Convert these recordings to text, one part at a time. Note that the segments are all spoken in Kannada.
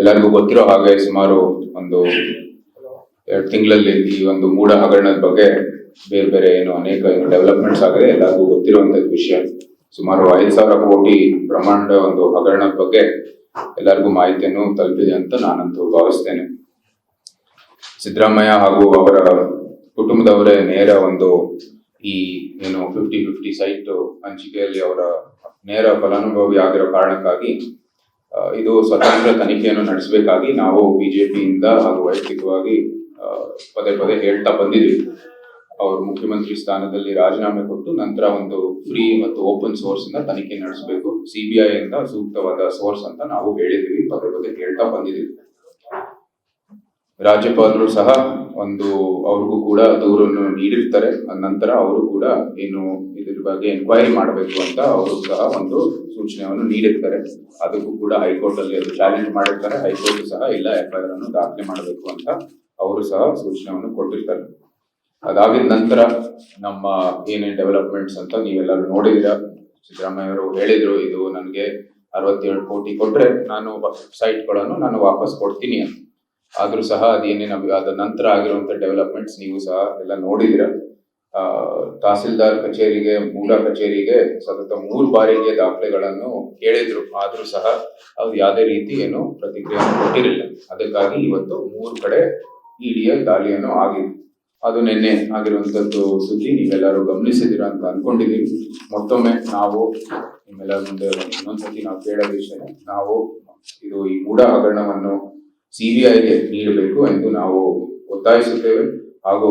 ಎಲ್ಲರಿಗೂ ಗೊತ್ತಿರೋ ಹಾಗೆ ಸುಮಾರು ಒಂದು 2 ತಿಂಗಳಲ್ಲಿ ಈ ಒಂದು ಮೂಡ ಹಗರಣದ ಬಗ್ಗೆ ಬೇರೆ ಬೇರೆ ಅನೇಕ ಡೆವಲಪ್ಮೆಂಟ್ಸ್ ಆಗಿದೆ. ಎಲ್ಲರಿಗೂ ಗೊತ್ತಿರುವಂತದ್ದು ವಿಷಯ. ಸುಮಾರು 5,000 ಕೋಟಿ ಬ್ರಹ್ಮಾಂಡ ಒಂದು ಹಗರಣದ ಬಗ್ಗೆ ಎಲ್ಲರಿಗೂ ಮಾಹಿತಿಯನ್ನು ತಲುಪಿದೆ ಅಂತ ನಾನಂತೂ ಭಾವಿಸ್ತೇನೆ. ಸಿದ್ದರಾಮಯ್ಯ ಹಾಗೂ ಅವರ ಕುಟುಂಬದವರೇ ನೇರ ಒಂದು ಈ 50-50 ಸೈಟ್ ಹಂಚಿಕೆಯಲ್ಲಿ ಅವರ ನೇರ ಫಲಾನುಭವಿ ಆಗಿರೋ ಕಾರಣಕ್ಕಾಗಿ ಇದು ಸ್ವತಂತ್ರ ತನಿಖೆಯನ್ನು ನಡೆಸಬೇಕಾಗಿ ನಾವು ಬಿಜೆಪಿಯಿಂದ ಹಾಗೂ ವೈಯಕ್ತಿಕವಾಗಿ ಪದೇ ಪದೇ ಹೇಳ್ತಾ ಬಂದಿದ್ವಿ. ಅವರು ಮುಖ್ಯಮಂತ್ರಿ ಸ್ಥಾನದಲ್ಲಿ ರಾಜೀನಾಮೆ ಕೊಟ್ಟು ನಂತರ ಒಂದು ಫ್ರೀ ಮತ್ತು ಓಪನ್ ಸೋರ್ಸ್ ಇಂದ ತನಿಖೆ ನಡೆಸಬೇಕು, ಸಿಬಿಐ ಇಂದ ಸೂಕ್ತವಾದ ಸೋರ್ಸ್ ಅಂತ ನಾವು ಹೇಳಿದ್ವಿ, ಪದೇ ಪದೇ ಹೇಳ್ತಾ ಬಂದಿದ್ವಿ. ರಾಜ್ಯಪಾಲರು ಸಹ ಅವ್ರಿಗೂ ಕೂಡ ದೂರನ್ನು ನೀಡಿರ್ತಾರೆ. ನಂತರ ಅವರು ಕೂಡ ಇದ್ರ ಬಗ್ಗೆ ಎನ್ಕ್ವೈರಿ ಮಾಡಬೇಕು ಅಂತ ಅವರು ಸಹ ಒಂದು ಸೂಚನೆಯನ್ನು ನೀಡಿರ್ತಾರೆ. ಅದಕ್ಕೂ ಕೂಡ ಹೈಕೋರ್ಟ್ ಅಲ್ಲಿ ಅದು ಚಾಲೆಂಜ್ ಮಾಡಿರ್ತಾರೆ. ಹೈಕೋರ್ಟ್ ಸಹ ಇಲ್ಲ, FIR ಅನ್ನು ದಾಖಲೆ ಮಾಡಬೇಕು ಅಂತ ಅವರು ಸಹ ಸೂಚನೆಯನ್ನು ಕೊಟ್ಟಿರ್ತಾರೆ. ಅದಾಗಿದ ನಂತರ ನಮ್ಮ ಏನೇನ್ ಡೆವಲಪ್ಮೆಂಟ್ಸ್ ಅಂತ ನೀವೆಲ್ಲರೂ ನೋಡಿದಿರ. ಸಿದ್ದರಾಮಯ್ಯ ಅವರು ಹೇಳಿದ್ರು, ಇದು ನನಗೆ 67 ಕೋಟಿ ಕೊಟ್ರೆ ನಾನು ಸೈಟ್ಗಳನ್ನು ನಾನು ವಾಪಸ್ ಕೊಡ್ತೀನಿ ಅಂತ. ಆದ್ರೂ ಸಹ ಅದ ನಂತರ ಆಗಿರುವಂತ ಡೆವಲಪ್ಮೆಂಟ್ಸ್ ನೀವು ಸಹ ಎಲ್ಲ ನೋಡಿದಿರ. ತಹಸೀಲ್ದಾರ್ ಕಚೇರಿಗೆ, ಮೂಲ ಕಚೇರಿಗೆ ಸತತ 3 ಬಾರಿಗೆ ದಾಖಲೆಗಳನ್ನು ಕೇಳಿದ್ರು. ಆದ್ರೂ ಸಹ ಅವ್ರು ಯಾವುದೇ ರೀತಿ ಪ್ರತಿಕ್ರಿಯೆಯನ್ನು ಕೊಟ್ಟಿರಲಿಲ್ಲ. ಅದಕ್ಕಾಗಿ ಇವತ್ತು 3 ಕಡೆ ಇಡಿಯ ದಾಳಿಯನ್ನು ಆಗಿದೆ. ಅದು ನಿನ್ನೆ ಆಗಿರುವಂತದ್ದು ಸುದ್ದಿ ನೀವೆಲ್ಲರೂ ಗಮನಿಸಿದಿರ ಅಂತ ಅನ್ಕೊಂಡಿದೀವಿ. ಮತ್ತೊಮ್ಮೆ ನಾವು ನಿಮ್ಮೆಲ್ಲರ ಮುಂದೆ ಇನ್ನೊಂದ್ಸತಿ ನಾವು ಕೇಳೋ ವಿಷಯ, ನಾವು ಈ ಮೂಡ ಹಗರಣವನ್ನು ಸಿಬಿಐಗೆ ನೀಡಬೇಕು ಎಂದು ನಾವು ಒತ್ತಾಯಿಸುತ್ತೇವೆ. ಹಾಗೂ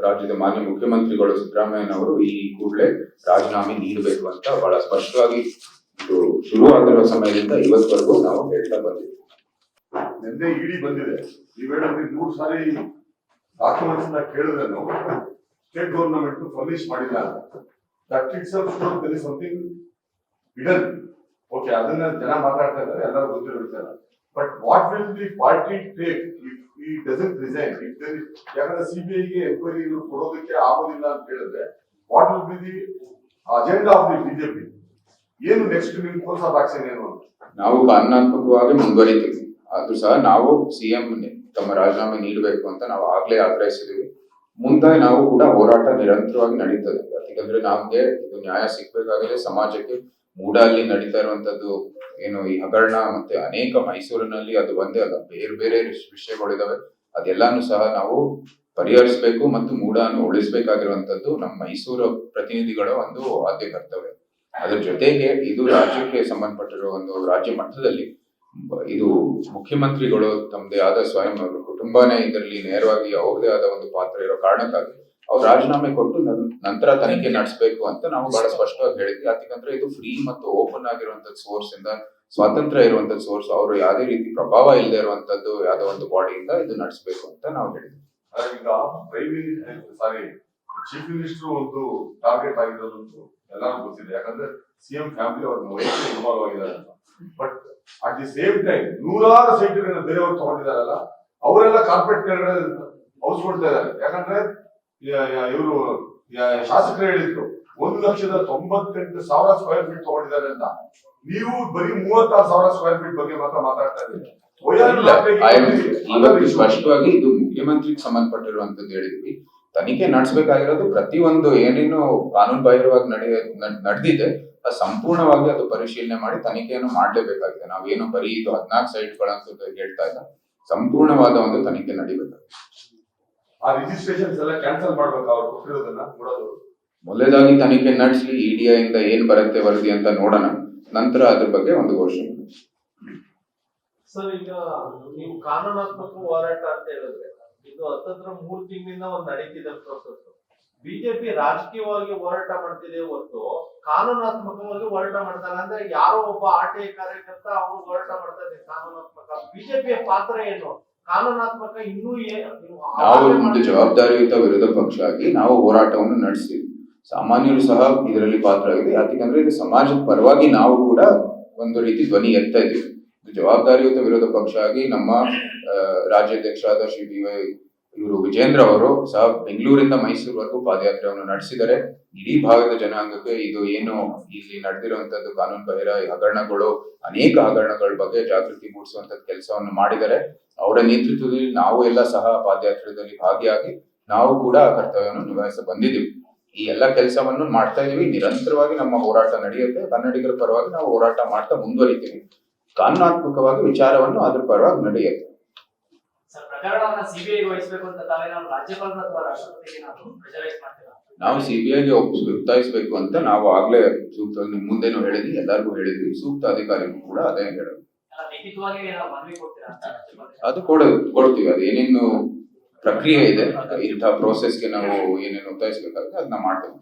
ರಾಜ್ಯದ ಮಾನ್ಯ ಮುಖ್ಯಮಂತ್ರಿಗಳು ಸಿದ್ದರಾಮಯ್ಯನವರು ಈ ಕೂಡಲೇ ರಾಜೀನಾಮೆ ನೀಡಬೇಕು ಅಂತ ಬಹಳ ಸ್ಪಷ್ಟವಾಗಿ ಇದು ಶುರುವಾಗಿರುವ ಸಮಯದಿಂದ ಇವತ್ತವರೆಗೂ ನಾವು ಹೇಳ್ತಾ ಬಂದಿದ್ದೀವಿ. ನಿನ್ನೆ ಇಡಿ ಬಂದಿದೆ. ಈ ವೇಳೆ 3 ಸಾರಿ ಡಾಕ್ಯುಮೆಂಟ್ಸ್ ನ ಕೇಳಿದ್ರೇನು ಸ್ಟೇಟ್ ಗವರ್ನಮೆಂಟ್ ಪಬ್ಲಿಷ್ ಮಾಡಿಲ್ಲ ಅಂತ. That itself shows there is something hidden. Okay, ಅದನ್ನ ಜನ ಮಾತಾಡ್ತಾ ಇದ್ದಾರೆ, ಎಲ್ಲರೂ ಗೊತ್ತಿರ್ತಾರೆ. But what will the party take if he doesn't resign? ಯಾಕಂದ್ರೆ ಸಿಬಿಐಗೆ ಎನ್ಕ್ವೈರಿ ಕೊಡೋದಕ್ಕೆ ಆಗೋದಿಲ್ಲ ಅಂತ ಹೇಳಿದ್ರೆ what will be the agenda of the BJP? ಏನು ನೆಕ್ಸ್ಟ್ ನಿಮ್ಮ ಕೋರ್ಸ್ ಆಫ್ ಆಕ್ಷನ್ ಏನು ಅಂತ ನಾವು ಕಾನೂನಾತ್ಮಕವಾಗಿ ಮುಂದುವರಿತೀವಿ. ಆದ್ರೂ ಸಹ ನಾವು ಸಿಎಂ ತಮ್ಮ ರಾಜೀನಾಮೆ ನೀಡಬೇಕು ಅಂತ ನಾವು ಆಗ್ಲೇ ಆಗ್ರಹಿಸಿದೀವಿ. ಮುಂದೆ ನಾವು ಕೂಡ ಹೋರಾಟ ನಿರಂತರವಾಗಿ ನಡೀತದೆ. ಯಾಕಂದ್ರೆ ನಮ್ಗೆ ಇದು ನ್ಯಾಯ ಸಿಗ್ಬೇಕಾಗಿದೆ. ಸಮಾಜಕ್ಕೆ ಮೂಡ ಅಲ್ಲಿ ನಡೀತಾ ಇರುವಂತದ್ದು ಈ ಹಗರಣ ಮತ್ತೆ ಅನೇಕ ಮೈಸೂರಿನಲ್ಲಿ ಅದು ಒಂದೇ ಅಲ್ಲ, ಬೇರೆ ಬೇರೆ ವಿಷಯಗಳಿದಾವೆ. ಅದೆಲ್ಲಾನು ಸಹ ನಾವು ಪರಿಹರಿಸಬೇಕು ಮತ್ತು ಮೂಡನ್ನು ಉಳಿಸಬೇಕಾಗಿರುವಂತದ್ದು ನಮ್ಮ ಮೈಸೂರು ಪ್ರತಿನಿಧಿಗಳ ಒಂದು ಆದ್ಯ ಕರ್ತವ್ಯ. ಅದ್ರ ಜೊತೆಗೆ ಇದು ರಾಜ್ಯಕ್ಕೆ ಸಂಬಂಧಪಟ್ಟಿರುವ ಒಂದು ರಾಜ್ಯ ಮಟ್ಟದಲ್ಲಿ ಇದು ಮುಖ್ಯಮಂತ್ರಿಗಳು ತಮ್ಮದೇ ಆದ ಸ್ವಯಂ ಕುಟುಂಬನೇ ಇದರಲ್ಲಿ ನೇರವಾಗಿ ಅವ್ರದೇ ಆದ ಒಂದು ಪಾತ್ರ ಇರೋ ಕಾರಣಕ್ಕಾಗಿ ಅವ್ರು ರಾಜೀನಾಮೆ ಕೊಟ್ಟು ನಂತರ ತನಿಖೆ ನಡೆಸಬೇಕು ಅಂತ ನಾವು ಬಹಳ ಸ್ಪಷ್ಟವಾಗಿ ಹೇಳಿದ್ವಿ. ಯಾಕಂದ್ರೆ ಇದು ಫ್ರೀ ಮತ್ತು ಓಪನ್ ಆಗಿರುವಂತದ್ದು ಸೋರ್ಸ್ ಇಂದ, ಸ್ವಾತಂತ್ರ್ಯ ಇರುವಂತದ್ದು ಸೋರ್ಸ್, ಅವರು ಯಾವುದೇ ರೀತಿ ಪ್ರಭಾವ ಇಲ್ಲದೆ ಇರುವಂತದ್ದು ಯಾವುದೋ ಒಂದು ಬಾಡಿಯಿಂದ ಇದು ನಡೆಸಬೇಕು ಅಂತ ನಾವು ಹೇಳಿದ್ವಿ. ಚೀಫ್ ಮಿನಿಸ್ಟರ್ ಒಂದು ಟಾರ್ಗೆಟ್ ಆಗಿರೋದು ಎಲ್ಲರಿಗೂ ಗೊತ್ತಿದೆ. ಯಾಕಂದ್ರೆ ಸಿಎಂ ಫ್ಯಾಮಿಲಿ ಅವ್ರ ವೈಯಕ್ತಿಕ ಇನ್ವಾಲ್ವ್ ಆಗಿದ್ದಾರೆ ಅಂತ. But at the same time 100 ಸೈಟ್ಗಳನ್ನ ಬೇರೆಯವರು ತಗೊಂಡಿದಾರಲ್ಲ, ಅವರೆಲ್ಲ ಕಾರ್ಪೊರೇಟ್ ಕೆಳಗಡೆ ಔಸ್ಕೊಳ್ತಾ ಇದ್ದಾರೆ. ಯಾಕಂದ್ರೆ ಇವರು ಶಾಸಕರು ಹೇಳಿದ್ರು 1,98,000 ಸ್ಕ್ವೇರ್ ಫೀಟ್ ತಗೊಂಡಿದ್ದಾರೆ ಅಂತ. ನೀವು ಬರೀ 36,000 ಸ್ಕ್ವೇರ್ ಫೀಟ್ ಬಗ್ಗೆ ಮಾತ್ರ ಮಾತಾಡ್ತಾ ಇದ್ದೀರಿ. ಸ್ಪಷ್ಟವಾಗಿ ಇದು ಮುಖ್ಯಮಂತ್ರಿಗೆ ಸಂಬಂಧಪಟ್ಟಿರುವಂತದ್ದು ಹೇಳಿದ್ವಿ. ತನಿಖೆ ನಡೆಸಬೇಕಾಗಿರೋದು ಪ್ರತಿಯೊಂದು ಏನೇನು ಕಾನೂನು ಬಾಹಿರವಾಗಿ ನಡೆದಿದೆ ಸಂಪೂರ್ಣವಾಗಿ ಅದು ಪರಿಶೀಲನೆ ಮಾಡಿ ತನಿಖೆಯನ್ನು ಮಾಡಲೇಬೇಕಾಗಿದೆ. ನಾವೇನು ಬರೀ ಇದು 14 ಸೈಟ್ಗಳಂತ ಹೇಳ್ತಾ ಇಲ್ಲ, ಸಂಪೂರ್ಣವಾದ ಒಂದು ತನಿಖೆ ನಡೀಬೇಕಾಗಿದೆ. ಆ ರಿಜಿಸ್ಟ್ರೇಷನ್ಸ್ ಎಲ್ಲ ಕ್ಯಾನ್ಸಲ್ ಮಾಡ್ಬೇಕು ಅವ್ರು ಕೊಟ್ಟಿರೋದನ್ನ ನೋಡೋದು. ಮೊದಲೇದಾಗಿ ತನಿಖೆ ನಡೆಸಲಿ, ಇಡಿಐ ಇಂದ ಏನ್ ಬರುತ್ತೆ ವರದಿ ಅಂತ ನೋಡೋಣ, ನಂತರ ಅದ್ರ ಬಗ್ಗೆ ಒಂದು ಘೋಷಣೆ. ಸರ್, ಈಗ ನೀವು ಕಾನೂನಾತ್ಮಕ ಹೋರಾಟ ಅಂತ ಹೇಳಿದ್ರೆ ಇದು 3 ತಿಂಗಳಿಂದ ಒಂದು ನಡೀತಿದೆ ಪ್ರೊಸೆಸ್. ಬಿಜೆಪಿ ರಾಜಕೀಯವಾಗಿ ಹೋರಾಟ ಮಾಡ್ತಿದೆ ಹೊರತು ಕಾನೂನಾತ್ಮಕವಾಗಿ ಹೋರಾಟ ಮಾಡ್ತಾರೆ. ಅಂದ್ರೆ ಯಾರೋ ಒಬ್ಬ RTI ಕಾರ್ಯಕರ್ತ ಅವರು ಹೋರಾಟ ಮಾಡ್ತಾ ಇದ್ದಾರೆ ಕಾನೂನಾತ್ಮಕ. ಬಿಜೆಪಿಯ ಪಾತ್ರ ಏನು? ಕಾನೂನಾತ್ಮಕ ಇನ್ನೂ ನಾವು ಒಂದು ಜವಾಬ್ದಾರಿಯುತ ವಿರೋಧ ಪಕ್ಷ ಆಗಿ ನಾವು ಹೋರಾಟವನ್ನು ನಡೆಸ್ತೀವಿ. ಸಾಮಾನ್ಯರು ಸಹ ಇದರಲ್ಲಿ ಪಾತ್ರ ಇದೆ. ಯಾಕಂದ್ರೆ ಇದು ಸಮಾಜದ ಪರವಾಗಿ ನಾವು ಕೂಡ ಒಂದು ರೀತಿ ಧ್ವನಿ ಎತ್ತಾ ಇದ್ದೀವಿ. ಜವಾಬ್ದಾರಿಯುತ ವಿರೋಧ ಪಕ್ಷ ಆಗಿ ನಮ್ಮ ರಾಜ್ಯಾಧ್ಯಕ್ಷರಾದ ಶ್ರೀ ಇವರು ವಿಜೇಂದ್ರ ಅವರು ಸಹ ಬೆಂಗಳೂರಿಂದ ಮೈಸೂರುವರೆಗೂ ಪಾದಯಾತ್ರೆಯನ್ನು ನಡೆಸಿದರೆ ಇಡೀ ಭಾಗದ ಜನಾಂಗಕ್ಕೆ ಇದು ಏನು ಇಲ್ಲಿ ನಡೆದಿರುವಂತದ್ದು ಕಾನೂನು ಬಾಹಿರ ಹಗರಣಗಳು, ಅನೇಕ ಹಗರಣಗಳ ಬಗ್ಗೆ ಜಾಗೃತಿ ಮೂಡಿಸುವಂತದ್ದು ಕೆಲಸವನ್ನು ಮಾಡಿದರೆ ಅವರ ನೇತೃತ್ವದಲ್ಲಿ ನಾವು ಎಲ್ಲ ಸಹ ಪಾದಯಾತ್ರೆಯಲ್ಲಿ ಭಾಗಿಯಾಗಿ ನಾವು ಕೂಡ ಆ ಕರ್ತವ್ಯವನ್ನು ನಿಭಾಯಿಸ ಬಂದಿದ್ದೀವಿ. ಈ ಎಲ್ಲ ಕೆಲಸವನ್ನು ಮಾಡ್ತಾ ಇದೀವಿ. ನಿರಂತರವಾಗಿ ನಮ್ಮ ಹೋರಾಟ ನಡೆಯುತ್ತೆ. ಕನ್ನಡಿಗರ ಪರವಾಗಿ ನಾವು ಹೋರಾಟ ಮಾಡ್ತಾ ಮುಂದುವರಿತೀವಿ. ಕಾನೂನಾತ್ಮಕವಾಗಿ ವಿಚಾರವನ್ನು ಅದ್ರ ಪರವಾಗಿ ನಡೆಯುತ್ತೆ. ಪ್ರಕರಣವನ್ನ ಸಿಬಿಐಗೆ ವಹಿಸಬೇಕು ಅಂತ ತಾವೇನಾದ್ರು ರಾಜ್ಯಪಾಲರ ಅಥವಾ ರಾಷ್ಟ್ರಪತಿಗೆ ನಾವು ಪ್ರೆಷರೈಸ್ ಮಾಡ್ತೀರಾ? ನಾವು ಸಿಬಿಐಗೆ ಒತ್ತಾಯಿಸಬೇಕು ಅಂತ ನಾವು ಆಗ್ಲೇ ಸೂಕ್ತ ನಿಮ್ ಮುಂದೆನೂ ಹೇಳಿದ್ವಿ, ಎಲ್ಲರಿಗೂ ಹೇಳಿದ್ವಿ. ಸೂಕ್ತ ಅಧಿಕಾರಿಗೂ ಕೂಡ ಅದೇ ಹೇಳೋದು. ಲಿಖಿತವಾಗಿ ನಾವು ಮನವಿ ಕೊಡ್ತೀರಾ ಅಂತ ಅದು ಕೊಡ್ತೀವಿ. ಅದು ಏನೇನು ಪ್ರಕ್ರಿಯೆ ಇದೆ ಇಂಥ ಪ್ರೋಸೆಸ್ಗೆ ನಾವು ಏನೇನು ಒತ್ತಾಯಿಸಬೇಕಾಗುತ್ತೆ ಅದನ್ನ ಮಾಡ್ತೇವೆ.